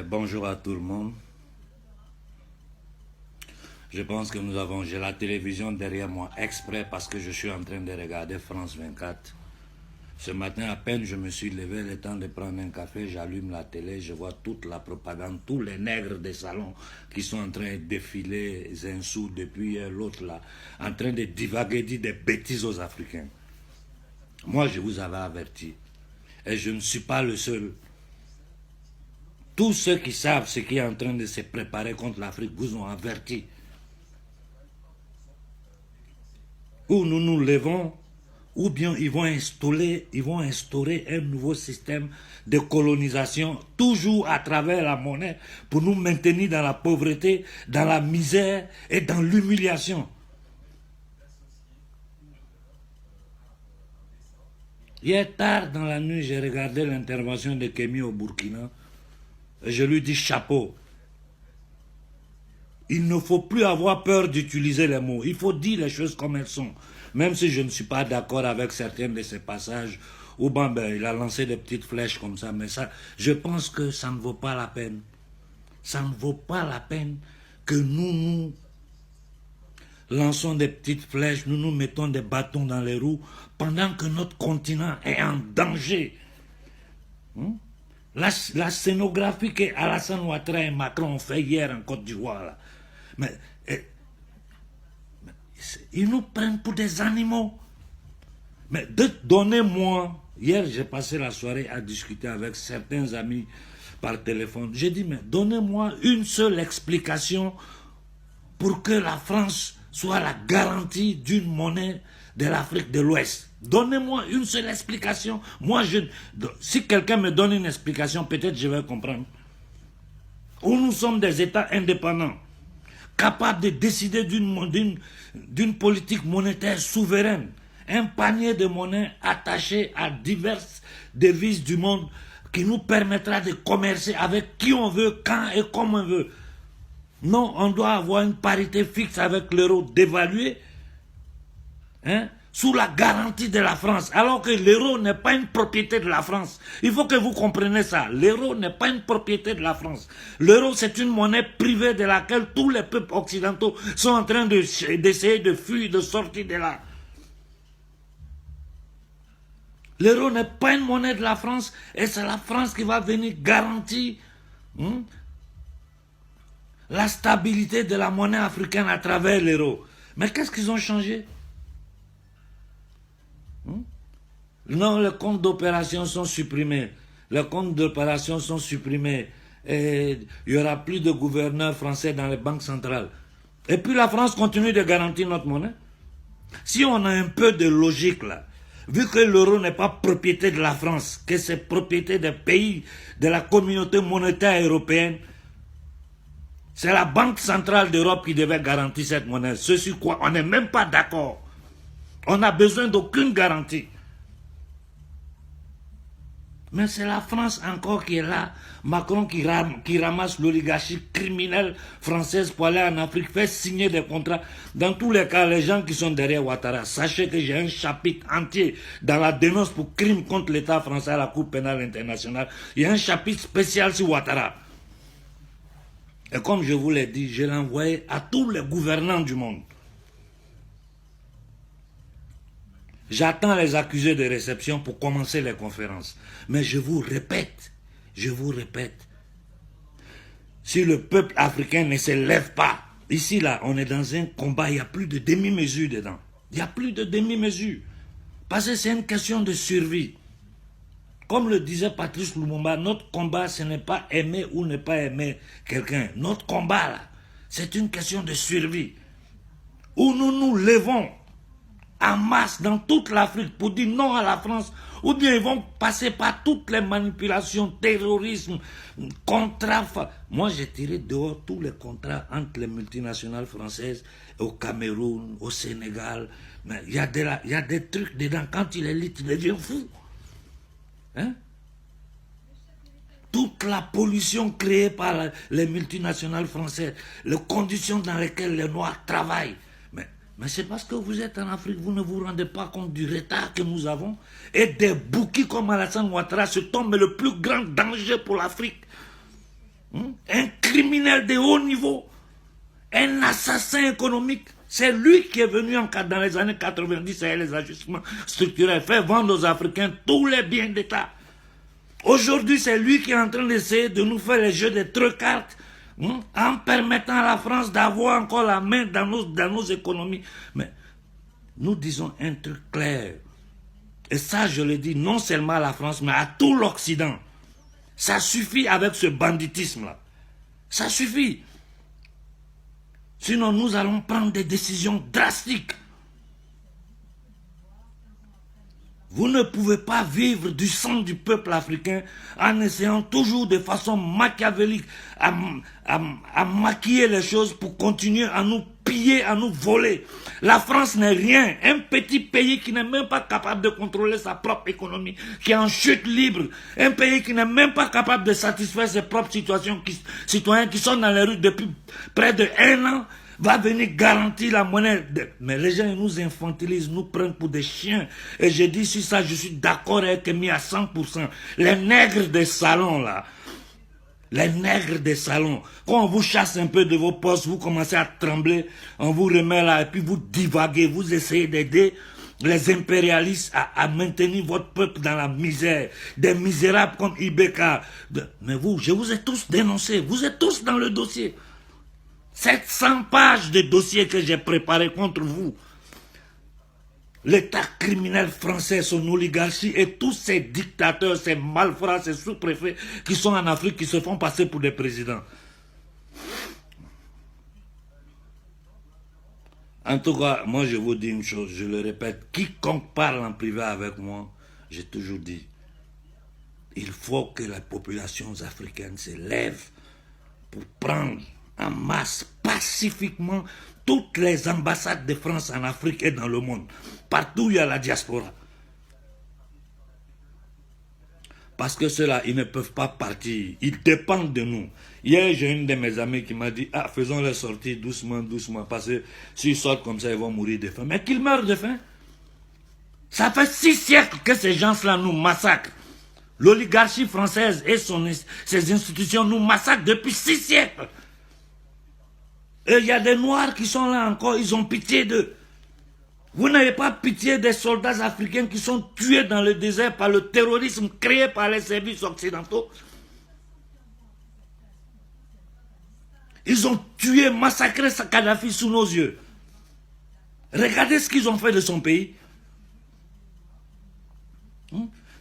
Bonjour à tout le monde. Je pense que j'ai la télévision derrière moi exprès parce que je suis en train de regarder France 24. Ce matin, à peine je me suis levé, le temps de prendre un café, j'allume la télé, je vois toute la propagande, tous les nègres des salons qui sont en train de défiler un sou depuis l'autre là, en train de divaguer, dire des bêtises aux Africains. Moi, je vous avais averti. Et je ne suis pas le seul. Tous ceux qui savent ce qui est en train de se préparer contre l'Afrique vous ont averti. Ou nous nous levons, ou bien ils vont instaurer un nouveau système de colonisation, toujours à travers la monnaie, pour nous maintenir dans la pauvreté, dans la misère et dans l'humiliation. Hier tard dans la nuit, j'ai regardé l'intervention de Kémy au Burkina, et je lui dis chapeau. Il ne faut plus avoir peur d'utiliser les mots. Il faut dire les choses comme elles sont. Même si je ne suis pas d'accord avec certains de ces passages, où il a lancé des petites flèches comme ça, mais ça, je pense que ça ne vaut pas la peine. Ça ne vaut pas la peine que nous lançons des petites flèches, nous nous mettons des bâtons dans les roues, pendant que notre continent est en danger. La scénographie que Alassane Ouattara et Macron ont fait hier en Côte d'Ivoire, mais ils nous prennent pour des animaux. Mais donnez-moi, hier j'ai passé la soirée à discuter avec certains amis par téléphone. J'ai dit, mais donnez-moi une seule explication pour que la France soit la garantie d'une monnaie de l'Afrique de l'Ouest. Donnez-moi une seule explication. Moi, si quelqu'un me donne une explication, peut-être je vais comprendre. Où nous sommes des États indépendants, capables de décider d'une politique monétaire souveraine, un panier de monnaie attaché à diverses devises du monde qui nous permettra de commercer avec qui on veut, quand et comme on veut. Non, on doit avoir une parité fixe avec l'euro dévalué, sous la garantie de la France, alors que l'euro n'est pas une propriété de la France. Il faut que vous compreniez ça. L'euro n'est pas une propriété de la France. L'euro, c'est une monnaie privée de laquelle tous les peuples occidentaux sont en train d'essayer de fuir, de sortir de là. L'euro n'est pas une monnaie de la France et c'est la France qui va venir garantir la stabilité de la monnaie africaine à travers l'euro. Mais qu'est-ce qu'ils ont changé? Non, les comptes d'opération sont supprimés. Les comptes d'opération sont supprimés. Et il n'y aura plus de gouverneurs français dans les banques centrales. Et puis la France continue de garantir notre monnaie. Si on a un peu de logique là, vu que l'euro n'est pas propriété de la France, que c'est propriété des pays de la communauté monétaire européenne, c'est la Banque centrale d'Europe qui devait garantir cette monnaie. Ce sur quoi on n'est même pas d'accord. On n'a besoin d'aucune garantie. Mais c'est la France encore qui est là. Macron qui ramasse l'oligarchie criminelle française pour aller en Afrique, fait signer des contrats. Dans tous les cas, les gens qui sont derrière Ouattara, sachez que j'ai un chapitre entier dans la dénonce pour crime contre l'État français à la Cour pénale internationale. Il y a un chapitre spécial sur Ouattara. Et comme je vous l'ai dit, je l'ai envoyé à tous les gouvernants du monde. J'attends les accusés de réception pour commencer les conférences. Mais je vous répète, si le peuple africain ne se lève pas, ici là, on est dans un combat, il n'y a plus de demi-mesure dedans. Il n'y a plus de demi-mesure. Parce que c'est une question de survie. Comme le disait Patrice Lumumba, notre combat, ce n'est pas aimer ou ne pas aimer quelqu'un. Notre combat là, c'est une question de survie. Où nous nous levons en masse dans toute l'Afrique pour dire non à la France, ou bien ils vont passer par toutes les manipulations, terrorisme, contrats. Moi, j'ai tiré dehors tous les contrats entre les multinationales françaises au Cameroun, au Sénégal. Mais il y a des trucs dedans. Quand il est lit, il devient fou. Toute la pollution créée par les multinationales françaises, les conditions dans lesquelles les Noirs travaillent. Mais c'est parce que vous êtes en Afrique, vous ne vous rendez pas compte du retard que nous avons. Et des bouquets comme Alassane Ouattara se tombent le plus grand danger pour l'Afrique. Un criminel de haut niveau. Un assassin économique. C'est lui qui est venu dans les années 90 avec les ajustements structurels, faire vendre aux Africains tous les biens d'État. Aujourd'hui, c'est lui qui est en train d'essayer de nous faire les jeux des trois cartes, en permettant à la France d'avoir encore la main dans nos économies. Mais nous disons un truc clair. Et ça, je le dis non seulement à la France, mais à tout l'Occident. Ça suffit avec ce banditisme-là. Ça suffit. Sinon, nous allons prendre des décisions drastiques. Vous ne pouvez pas vivre du sang du peuple africain en essayant toujours de façon machiavélique à maquiller les choses pour continuer à nous piller, à nous voler. La France n'est rien. Un petit pays qui n'est même pas capable de contrôler sa propre économie, qui est en chute libre. Un pays qui n'est même pas capable de satisfaire ses propres citoyens qui sont dans les rues depuis près de 1 an. Va venir garantir la monnaie. Mais les gens nous infantilisent, nous prennent pour des chiens. Et je dis sur ça, je suis d'accord avec Emi à 100%. Les nègres des salons là, les nègres des salons, quand on vous chasse un peu de vos postes, vous commencez à trembler, on vous remet là, et puis vous divaguez, vous essayez d'aider les impérialistes à maintenir votre peuple dans la misère. Des misérables comme Ibeka. Mais vous, je vous ai tous dénoncés, vous êtes tous dans le dossier. 700 pages de dossiers que j'ai préparés contre vous. L'État criminel français, son oligarchie et tous ces dictateurs, ces malfrats, ces sous-préfets qui sont en Afrique, qui se font passer pour des présidents. En tout cas, moi je vous dis une chose, je le répète, quiconque parle en privé avec moi, j'ai toujours dit, il faut que les populations africaines se lèvent pour prendre en masse, pacifiquement, toutes les ambassades de France en Afrique et dans le monde. Partout où il y a la diaspora. Parce que ceux-là, ils ne peuvent pas partir. Ils dépendent de nous. Hier, j'ai une de mes amies qui m'a dit, faisons-les sortir doucement, doucement, parce que s'ils sortent comme ça, ils vont mourir de faim. Mais qu'ils meurent de faim. Ça fait 6 siècles que ces gens-là nous massacrent. L'oligarchie française et ses institutions nous massacrent depuis 6 siècles. Et il y a des Noirs qui sont là encore, ils ont pitié d'eux. Vous n'avez pas pitié des soldats africains qui sont tués dans le désert par le terrorisme créé par les services occidentaux. Ils ont tué, massacré Kadhafi sous nos yeux. Regardez ce qu'ils ont fait de son pays.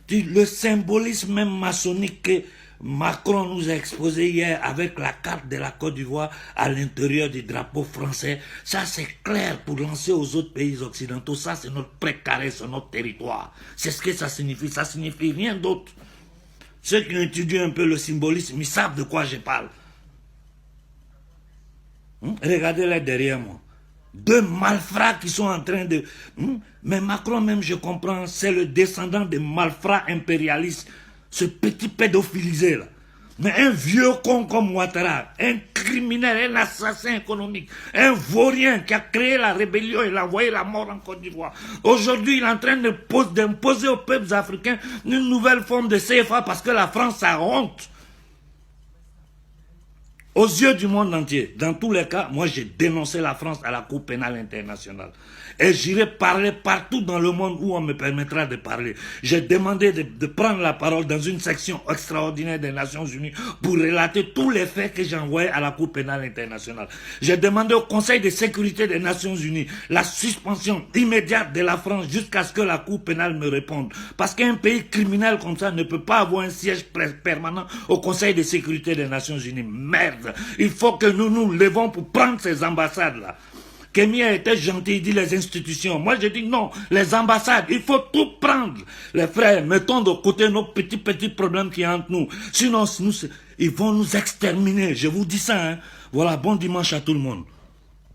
Le symbolisme même maçonnique que Macron nous a exposé hier avec la carte de la Côte d'Ivoire à l'intérieur du drapeau français, ça c'est clair pour lancer aux autres pays occidentaux, ça c'est notre précaré sur notre territoire. C'est ce que ça signifie rien d'autre. Ceux qui ont étudié un peu le symbolisme, ils savent de quoi je parle. Regardez-les derrière moi. 2 malfrats qui sont en train de... Mais Macron même, je comprends, c'est le descendant des malfrats impérialistes. Ce petit pédophilisé là. Mais un vieux con comme Ouattara, un criminel, un assassin économique, un vaurien qui a créé la rébellion et l'a envoyé la mort en Côte d'Ivoire. Aujourd'hui, il est en train d'imposer aux peuples africains une nouvelle forme de CFA parce que la France a honte. Aux yeux du monde entier, dans tous les cas, moi j'ai dénoncé la France à la Cour pénale internationale. Et j'irai parler partout dans le monde où on me permettra de parler. J'ai demandé de prendre la parole dans une section extraordinaire des Nations Unies pour relater tous les faits que j'ai envoyés à la Cour pénale internationale. J'ai demandé au Conseil de sécurité des Nations Unies la suspension immédiate de la France jusqu'à ce que la Cour pénale me réponde. Parce qu'un pays criminel comme ça ne peut pas avoir un siège permanent au Conseil de sécurité des Nations Unies. Merde! Il faut que nous nous levons pour prendre ces ambassades-là. Kémy a été gentil, il dit les institutions. Moi, je dis non, les ambassades, il faut tout prendre. Les frères, mettons de côté nos petits problèmes qui entre nous. Sinon, ils vont nous exterminer. Je vous dis ça. Voilà, bon dimanche à tout le monde.